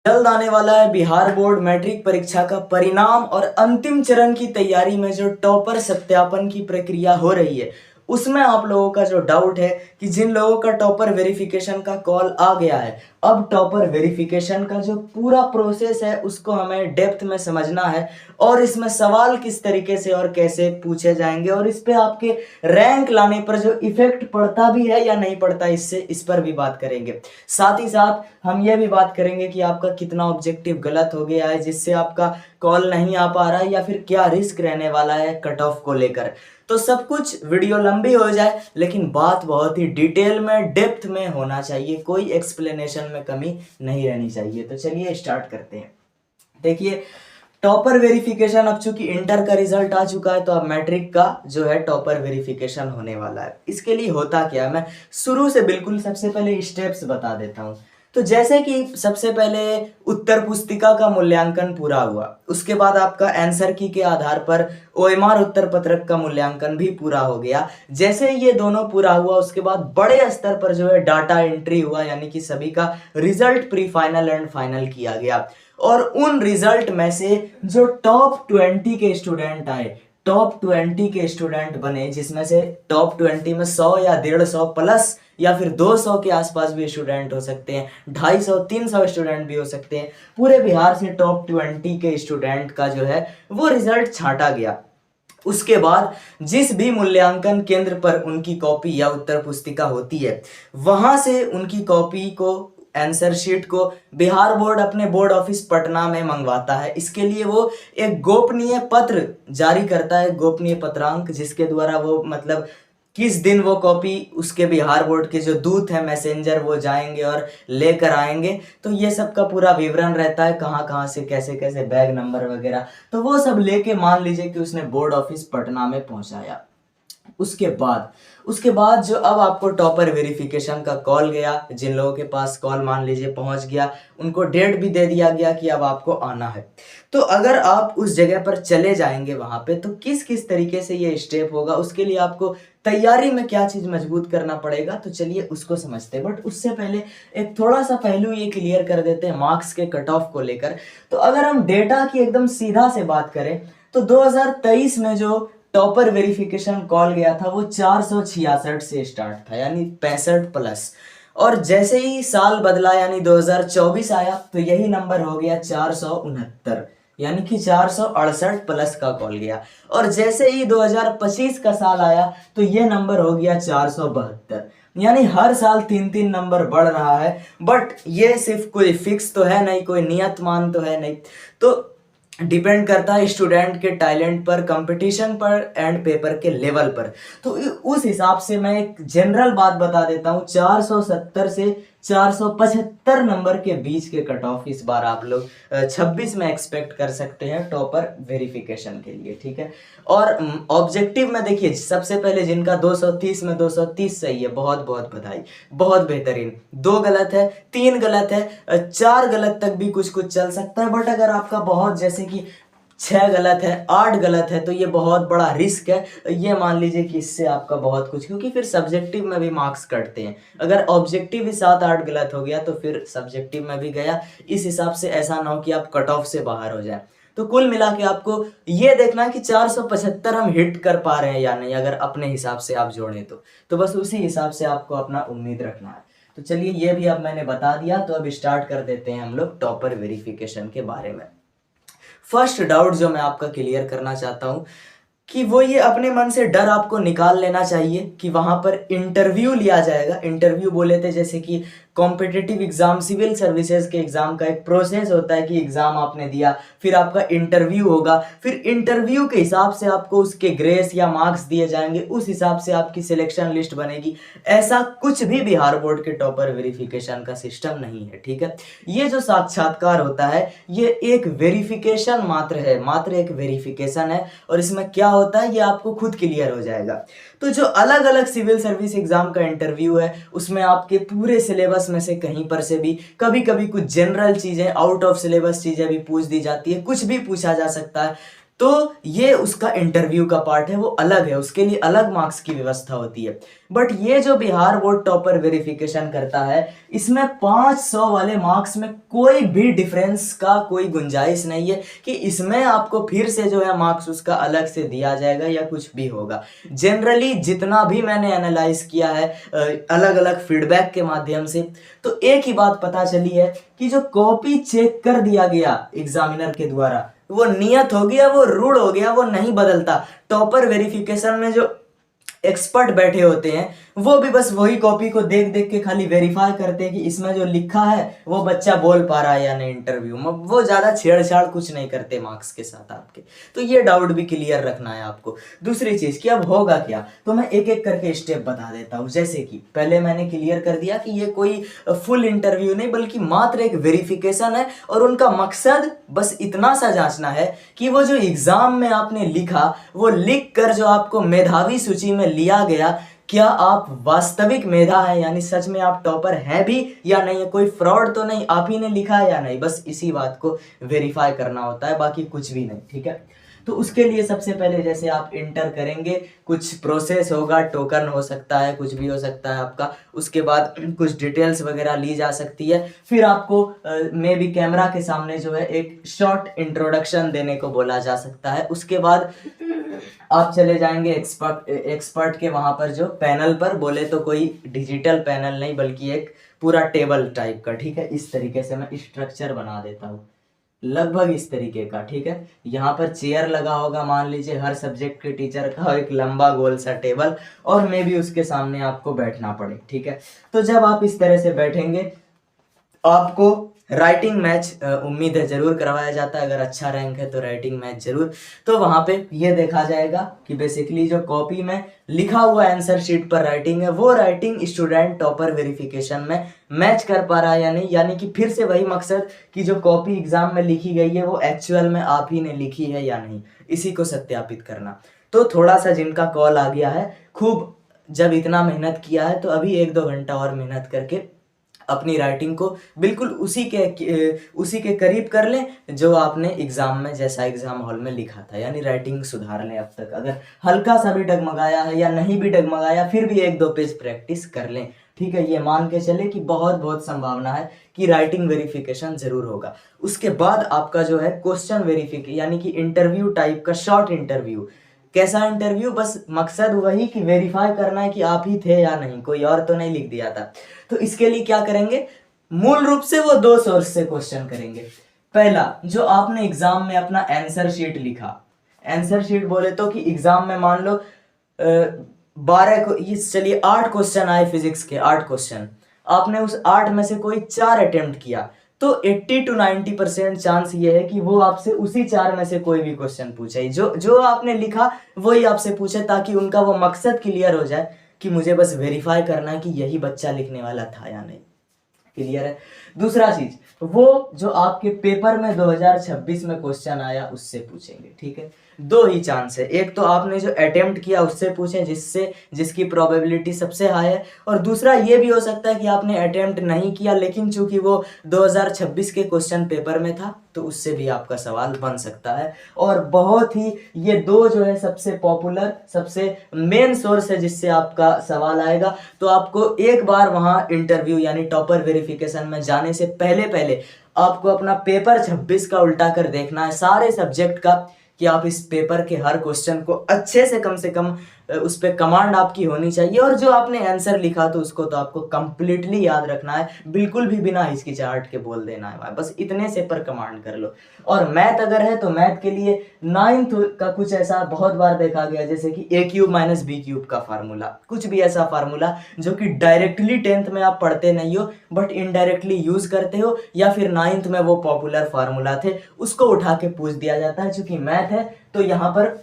जल्द आने वाला है बिहार बोर्ड मैट्रिक परीक्षा का परिणाम और अंतिम चरण की तैयारी में जो टॉपर सत्यापन की प्रक्रिया हो रही है उसमें आप लोगों का जो डाउट है कि जिन लोगों का टॉपर वेरिफिकेशन का कॉल आ गया है, अब टॉपर वेरिफिकेशन का जो पूरा प्रोसेस है उसको हमें डेप्थ में समझना है और इसमें सवाल किस तरीके से और कैसे पूछे जाएंगे और इस पे आपके रैंक लाने पर जो इफेक्ट पड़ता भी है या नहीं पड़ता, इससे इस पर भी बात करेंगे। साथ ही साथ हम ये भी बात करेंगे कि आपका कितना ऑब्जेक्टिव गलत हो गया है जिससे आपका कॉल नहीं आ पा रहा है या फिर क्या रिस्क रहने वाला है कट ऑफ को लेकर। तो सब कुछ वीडियो लंबी हो जाए लेकिन बात बहुत ही डिटेल में डेप्थ में होना चाहिए, कोई एक्सप्लेनेशन में कमी नहीं रहनी चाहिए। तो चलिए स्टार्ट करते हैं। देखिए, टॉपर वेरिफिकेशन, अब चूंकि इंटर का रिजल्ट आ चुका है तो अब मैट्रिक का जो है टॉपर वेरिफिकेशन होने वाला है। इसके लिए होता क्या है, मैं शुरू से बिल्कुल सबसे पहले स्टेप्स बता देता हूँ। तो जैसे कि सबसे पहले उत्तर पुस्तिका का मूल्यांकन पूरा हुआ, उसके बाद आपका आंसर की के आधार पर ओएमआर उत्तर पत्रक का मूल्यांकन भी पूरा हो गया। जैसे ये दोनों पूरा हुआ उसके बाद बड़े स्तर पर जो है डाटा एंट्री हुआ, यानी कि सभी का result pre final and final किया गया और उन रिजल्ट में से जो टॉप 20 के स्टूडेंट आए, टॉप 20 के स्टूडेंट बने, जिसमें से टॉप 20 में 100 या 150 प्लस या फिर 200 के आसपास भी स्टूडेंट हो सकते हैं, 250 300 स्टूडेंट भी हो सकते हैं। पूरे बिहार से टॉप 20 के स्टूडेंट का जो है वो रिजल्ट छांटा गया। उसके बाद जिस भी मूल्यांकन केंद्र पर उनकी कॉपी या उत्तर पुस्तिका होती है वहां से उनकी कॉपी को, आंसर शीट को बिहार बोर्ड अपने बोर्ड ऑफिस पटना में मंगवाता है। इसके लिए वो एक गोपनीय पत्र जारी करता है, गोपनीय पत्रांक, जिसके द्वारा वो मतलब किस दिन वो कॉपी उसके बिहार बोर्ड के जो दूत हैं, मैसेंजर, वो जाएंगे और लेकर आएंगे। तो ये सब का पूरा विवरण रहता है, कहाँ कहाँ से कैसे कैसे, बैग नंबर वगैरह, तो वो सब लेके मान लीजिए कि उसने बोर्ड ऑफिस पटना में पहुंचाया। उसके बाद जो अब आपको टॉपर वेरिफिकेशन का कॉल गया, जिन लोगों के पास कॉल मान लीजिए पहुंच गया, उनको डेट भी दे दिया गया कि अब आपको आना है। तो अगर आप उस जगह पर चले जाएंगे वहां पे तो किस किस तरीके से ये स्टेप होगा, उसके लिए आपको तैयारी में क्या चीज मजबूत करना पड़ेगा, तो चलिए उसको समझते हैं। बट उससे पहले एक थोड़ा सा पहलू ये क्लियर कर देते हैं मार्क्स के कट ऑफ को लेकर। तो अगर हम डेटा की एकदम सीधा से बात करें तो 2023 में जो टॉपर वेरिफिकेशन कॉल गया था वो 466 से स्टार्ट था, यानी 65 प्लस। और जैसे ही साल बदला यानी 2024 आया तो यही नंबर हो गया 469, यानी कि 468 प्लस का कॉल गया। और जैसे ही 2025 का साल आया तो ये नंबर हो गया 472, यानी हर साल 3-3 नंबर बढ़ रहा है। बट ये सिर्फ कोई फिक्स तो है नहीं, कोई नियत मान तो है नहीं, तो डिपेंड करता है स्टूडेंट के टैलेंट पर, कंपटीशन पर एंड पेपर के लेवल पर। तो उस हिसाब से मैं एक जनरल बात बता देता हूँ, 470 से 475 नंबर के बीच के कट ऑफ इस बार आप लोग 26 में एक्सपेक्ट कर सकते हैं टॉपर वेरिफिकेशन के लिए, ठीक है। और ऑब्जेक्टिव में देखिए, सबसे पहले जिनका 230 में 230 सही है, बहुत बहुत बधाई, बहुत बेहतरीन। 2 गलत है, 3 गलत है, 4 गलत तक भी कुछ कुछ चल सकता है। बट अगर आपका बहुत, जैसे कि 6 गलत है, 8 गलत है, तो ये बहुत बड़ा रिस्क है। ये मान लीजिए कि इससे आपका बहुत कुछ, क्योंकि फिर सब्जेक्टिव में भी मार्क्स कटते हैं। अगर ऑब्जेक्टिव ही 7-8 गलत हो गया तो फिर सब्जेक्टिव में भी गया। इस हिसाब से ऐसा ना हो कि आप कट ऑफ से बाहर हो जाए। तो कुल मिला के आपको ये देखना है कि 475 हम हिट कर पा रहे हैं या नहीं, अगर अपने हिसाब से आप जोड़ें तो बस उसी हिसाब से आपको अपना उम्मीद रखना है। तो चलिए, ये भी अब मैंने बता दिया, तो अब स्टार्ट कर देते हैं हम लोग टॉपर वेरिफिकेशन के बारे में। फर्स्ट डाउट जो मैं आपका क्लियर करना चाहता हूं कि वो ये अपने मन से डर आपको निकाल लेना चाहिए कि वहां पर इंटरव्यू लिया जाएगा। इंटरव्यू बोले थे जैसे कि कॉम्पिटिटिव एग्जाम, सिविल सर्विसेज के एग्जाम का एक प्रोसेस होता है कि एग्जाम आपने दिया, फिर आपका इंटरव्यू होगा, फिर इंटरव्यू के हिसाब से आपको उसके ग्रेस या मार्क्स दिए जाएंगे, उस हिसाब से आपकी सिलेक्शन लिस्ट बनेगी। ऐसा कुछ भी बिहार बोर्ड के टॉपर वेरिफिकेशन का सिस्टम नहीं है, ठीक है। ये जो साक्षात्कार होता है ये एक वेरिफिकेशन मात्र है, मात्र एक वेरिफिकेशन है। और इसमें क्या होता है ये आपको खुद क्लियर हो जाएगा। तो जो अलग अलग सिविल सर्विस एग्जाम का इंटरव्यू है उसमें आपके पूरे सिलेबस में से कहीं पर से भी कभी कभी कुछ जनरल चीजें, आउट ऑफ सिलेबस चीजें भी पूछ दी जाती है, कुछ भी पूछा जा सकता है। तो ये उसका इंटरव्यू का पार्ट है, वो अलग है, उसके लिए अलग मार्क्स की व्यवस्था होती है। बट ये जो बिहार बोर्ड टॉपर वेरिफिकेशन करता है, इसमें 500 वाले मार्क्स में कोई भी डिफरेंस का कोई गुंजाइश नहीं है कि इसमें आपको फिर से जो है मार्क्स उसका अलग से दिया जाएगा या कुछ भी होगा। जनरली जितना भी मैंने एनालाइज किया है अलग अलग फीडबैक के माध्यम से, तो एक ही बात पता चली है कि जो कॉपी चेक कर दिया गया एग्जामिनर के द्वारा, वो नियत हो गया, वो रूढ़ हो गया, वो नहीं बदलता। टॉपर वेरिफिकेशन में जो एक्सपर्ट बैठे होते हैं वो भी बस वही कॉपी को देख देख के खाली वेरीफाई करते हैं कि इसमें जो लिखा है वो बच्चा बोल पा रहा है या नहीं इंटरव्यू में। वो ज़्यादा छेड़छाड़ कुछ नहीं करते मार्क्स के साथ आपके। तो ये डाउट भी क्लियर रखना है आपको। दूसरी चीज़ कि अब होगा क्या, तो मैं एक एक करके स्टेप बता देता हूँ। जैसे कि पहले मैंने क्लियर कर दिया कि ये कोई फुल इंटरव्यू नहीं बल्कि मात्र एक वेरिफिकेशन है, और उनका मकसद बस इतना सा जांचना है कि वो जो एग्जाम में आपने लिखा वो लिख कर जो आपको मेधावी सूची में लिया गया, क्या आप वास्तविक मेधा है, यानी सच में आप टॉपर हैं भी या नहीं है, कोई फ्रॉड तो नहीं, आप ही ने लिखा है या नहीं, बस इसी बात को वेरीफाई करना होता है, बाकी कुछ भी नहीं। ठीक है, तो उसके लिए सबसे पहले जैसे आप इंटर करेंगे कुछ प्रोसेस होगा, टोकन हो सकता है, कुछ भी हो सकता है आपका। उसके बाद कुछ डिटेल्स वगैरह ली जा सकती है। फिर आपको मे बी कैमरा के सामने जो है एक शॉर्ट इंट्रोडक्शन देने को बोला जा सकता है। उसके बाद आप चले जाएंगे एक्सपर्ट के वहां पर, जो पैनल पर, बोले तो कोई डिजिटल पैनल नहीं बल्कि एक पूरा टेबल टाइप का। ठीक है, इस तरीके से मैं स्ट्रक्चर बना देता हूँ, लगभग इस तरीके का। ठीक है, यहाँ पर चेयर लगा होगा, मान लीजिए हर सब्जेक्ट के टीचर का, एक लंबा गोल सा टेबल, और मे बी उसके सामने आपको बैठना पड़े। ठीक है, तो जब आप इस तरह से बैठेंगे आपको राइटिंग मैच उम्मीद है जरूर करवाया जाता है। अगर अच्छा रैंक है तो राइटिंग मैच जरूर। तो वहां पे ये देखा जाएगा कि बेसिकली जो कॉपी में लिखा हुआ आंसर शीट पर राइटिंग है, वो राइटिंग स्टूडेंट टॉपर वेरिफिकेशन में मैच कर पा रहा है या नहीं, यानी कि फिर से वही मकसद कि जो कॉपी एग्जाम में लिखी गई है वो एक्चुअल में आप ही ने लिखी है या नहीं, इसी को सत्यापित करना। तो थोड़ा सा जिनका कॉल आ गया है, खूब जब इतना मेहनत किया है तो अभी 1-2 घंटा और मेहनत करके अपनी राइटिंग को बिल्कुल उसी के करीब कर लें जो आपने एग्जाम में, जैसा एग्जाम हॉल में लिखा था, यानी राइटिंग सुधार लें। अब तक अगर हल्का सा भी डगमगाया है या नहीं भी डगमगाया, फिर भी 1-2 पेज प्रैक्टिस कर लें। ठीक है, ये मान के चले कि बहुत बहुत संभावना है कि राइटिंग वेरिफिकेशन जरूर होगा। उसके बाद आपका जो है क्वेश्चन वेरिफिकेशन, यानी कि इंटरव्यू टाइप का शॉर्ट इंटरव्यू। कैसा इंटरव्यू, बस मकसद वही कि वेरीफाई करना है कि आप ही थे या नहीं, कोई और तो नहीं लिख दिया था। तो इसके लिए क्या करेंगे, मूल रूप से वो 2 सोर्स से क्वेश्चन करेंगे। पहला, जो आपने एग्जाम में अपना आंसर शीट लिखा, आंसर शीट बोले तो कि एग्जाम में मान लो 12 को, ये चलिए 8 क्वेश्चन आए फिजिक्स के, 8 क्वेश्चन, आपने उस 8 में से कोई 4 अटेम्प्ट किया, तो 80 to 90% चांस ये है कि वो आपसे उसी 4 में से कोई भी क्वेश्चन पूछे, जो आपने लिखा वही आपसे पूछे, ताकि उनका वो मकसद क्लियर हो जाए कि मुझे बस वेरीफाई करना है कि यही बच्चा लिखने वाला था या नहीं। क्लियर है। दूसरा चीज, वो जो आपके पेपर में 2026 में क्वेश्चन आया उससे पूछेंगे। ठीक है, 2 ही चांस है, एक तो आपने जो अटेम्प्ट किया उससे पूछें जिसकी प्रोबेबिलिटी सबसे हाई है, और दूसरा ये भी हो सकता है कि आपने अटेम्प्ट नहीं किया लेकिन चूंकि वो 2026 के क्वेश्चन पेपर में था तो उससे भी आपका सवाल बन सकता है। और बहुत ही ये 2 जो है सबसे पॉपुलर, सबसे मेन सोर्स है जिससे आपका सवाल आएगा। तो आपको एक बार वहां इंटरव्यू यानी टॉपर वेरिफिकेशन में जाने से पहले आपको अपना पेपर 26 का उल्टा कर देखना है, सारे सब्जेक्ट का, कि आप इस पेपर के हर क्वेश्चन को अच्छे से कम उस पर कमांड आपकी होनी चाहिए, और जो आपने आंसर लिखा तो उसको तो आपको कंप्लीटली याद रखना है, बिल्कुल भी बिना हिचकिचाहट के बोल देना है, बस इतने से पर कमांड कर लो। और मैथ अगर है तो मैथ के लिए 9th का कुछ ऐसा बहुत बार देखा गया, जैसे कि a³ - b³ का फार्मूला, कुछ भी ऐसा फार्मूला जो कि डायरेक्टली 10th में आप पढ़ते नहीं हो बट इनडायरेक्टली यूज करते हो, या फिर 9th में वो पॉपुलर फार्मूला थे, उसको उठा के पूछ दिया जाता है। चूंकि मैथ है तो यहाँ पर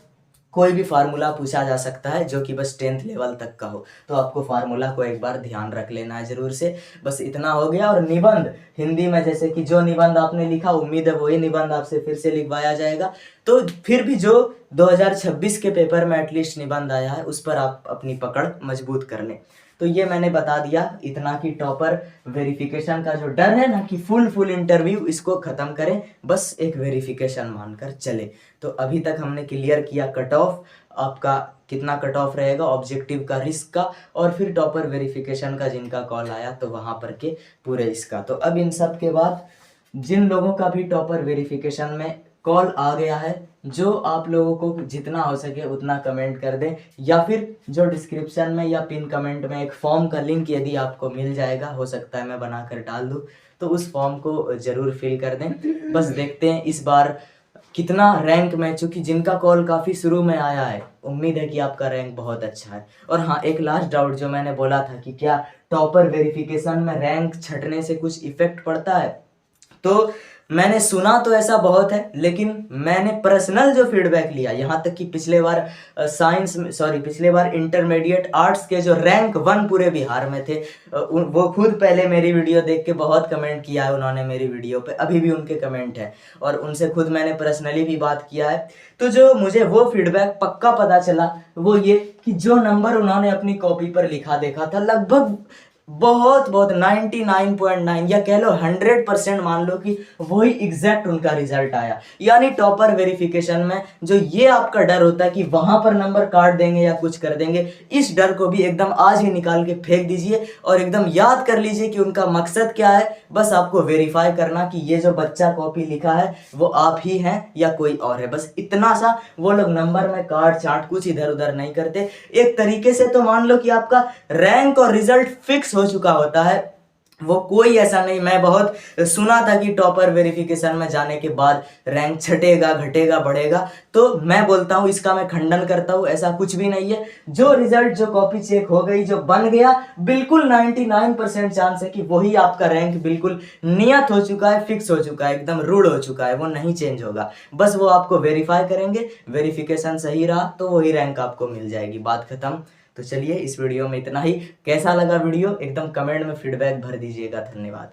कोई भी फार्मूला पूछा जा सकता है जो कि बस 10th लेवल तक का हो, तो आपको फार्मूला को एक बार ध्यान रख लेना है जरूर से। बस इतना हो गया। और निबंध हिंदी में, जैसे कि जो निबंध आपने लिखा उम्मीद है वही निबंध आपसे फिर से लिखवाया जाएगा, तो फिर भी जो 2026 के पेपर में एटलीस्ट निबंध आया है उस पर आप अपनी पकड़ मजबूत कर लें। तो ये मैंने बता दिया इतना कि टॉपर वेरिफिकेशन का जो डर है ना कि फुल इंटरव्यू, इसको ख़त्म करें, बस एक वेरिफिकेशन मानकर चले। तो अभी तक हमने क्लियर किया कट ऑफ आपका कितना कट ऑफ रहेगा, ऑब्जेक्टिव का, रिस्क का, और फिर टॉपर वेरिफिकेशन का जिनका कॉल आया तो वहाँ पर के पूरे इसका। तो अब इन सब के बाद जिन लोगों का भी टॉपर वेरिफिकेशन में कॉल आ गया है, जो आप लोगों को जितना हो सके उतना कमेंट कर दें, या फिर जो डिस्क्रिप्शन में या पिन कमेंट में एक फॉर्म का लिंक यदि आपको मिल जाएगा, हो सकता है मैं बनाकर डाल दूँ, तो उस फॉर्म को ज़रूर फिल कर दें। बस देखते हैं इस बार कितना रैंक में, चूँकि जिनका कॉल काफ़ी शुरू में आया है, उम्मीद है कि आपका रैंक बहुत अच्छा है। और हाँ, एक लास्ट डाउट जो मैंने बोला था कि क्या टॉपर वेरिफिकेशन में रैंक छंटने से कुछ इफेक्ट पड़ता है, तो मैंने सुना तो ऐसा बहुत है, लेकिन मैंने पर्सनल जो फीडबैक लिया, यहाँ तक कि पिछले बार पिछले बार इंटरमीडिएट आर्ट्स के जो रैंक 1 पूरे बिहार में थे, वो खुद पहले मेरी वीडियो देख के बहुत कमेंट किया है उन्होंने मेरी वीडियो पे, अभी भी उनके कमेंट है, और उनसे खुद मैंने पर्सनली भी बात किया है। तो जो मुझे वो फीडबैक पक्का पता चला वो ये कि जो नंबर उन्होंने अपनी कॉपी पर लिखा देखा था, लगभग बहुत 99.9 या कह लो 100% मान लो कि वही एग्जैक्ट उनका रिजल्ट आया। यानी टॉपर वेरिफिकेशन में जो ये आपका डर होता है कि वहां पर नंबर काट देंगे या कुछ कर देंगे, इस डर को भी एकदम आज ही निकाल के फेंक दीजिए और एकदम याद कर लीजिए कि उनका मकसद क्या है। बस आपको वेरीफाई करना कि ये जो बच्चा कॉपी लिखा है वो आप ही हैं या कोई और है, बस इतना सा। वो लोग नंबर में काट छाट कुछ इधर उधर नहीं करते। एक तरीके से तो मान लो कि आपका रैंक और रिजल्ट फिक्स हो चुका होता है, वो कोई ऐसा नहीं। मैं बहुत सुना था कि टॉपर वेरिफिकेशन में जाने के बाद रैंक छटेगा, घटेगा, बढ़ेगा, तो मैं बोलता हूँ, इसका मैं खंडन करता हूँ, ऐसा कुछ भी नहीं है। जो रिजल्ट, जो कॉपी चेक हो गई, जो बन गया, बिल्कुल 99% चांस है कि वही आपका रैंक बिल्कुल नियत हो चुका है, फिक्स हो चुका है, एकदम रूढ़ हो चुका है, वो नहीं चेंज होगा। बस वो आपको वेरीफाई करेंगे, वेरिफिकेशन सही रहा तो वही रैंक आपको मिल जाएगी, बात खत्म। तो चलिए, इस वीडियो में इतना ही। कैसा लगा वीडियो एकदम कमेंट में फीडबैक भर दीजिएगा। धन्यवाद।